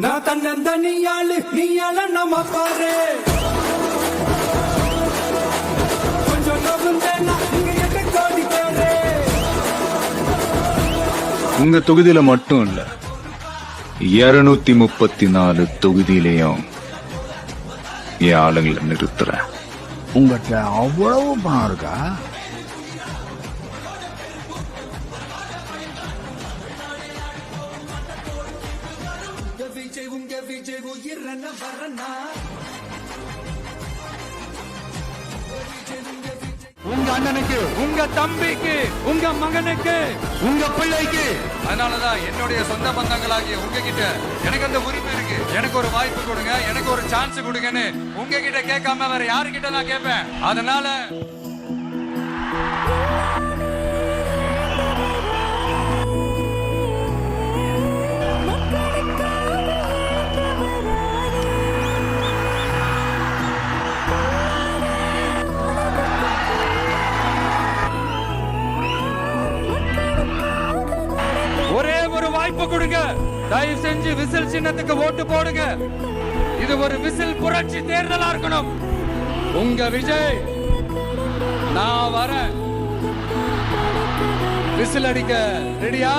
நான் தன்னந்த நீயாள நம்ம பாரு கொஞ்சம் நோக்குந்தேன்னா இங்க எட்டு கோடி பேரு. உங்க தொகுதியில மட்டும் இல்ல 234 தொகுதியிலையும் என் ஆளுங்களை நிறுத்துறேன். உங்ககிட்ட அவ்வளவு பணம் இருக்கா? உங்க விஜய் உயிரன வரனா உங்க அண்ணனுக்கு, உங்க தம்பிக்கு, உங்க மகனுக்கு, உங்க பிள்ளைக்கு. அதனாலதான் என்னுடைய சொந்த பந்தங்களாகிய உங்ககிட்ட எனக்கு அந்த உரிமை இருக்கு. எனக்கு ஒரு வாய்ப்பு கொடுங்க, எனக்கு ஒரு சான்ஸ் கொடுங்கன்னு உங்ககிட்ட கேட்காம வேற யாருக்கிட்ட நான் கேட்பேன். அதனால ஒரே ஒரு வாய்ப்பு கொடுங்க. தயவு செஞ்சு விசில் சின்னத்துக்கு ஓட்டு போடுங்க. இது ஒரு விசில் புரட்சி தேர்தலா இருக்கணும். உங்க விஜய், நான் வரேன். விசில் அடிக்க ரெடியா?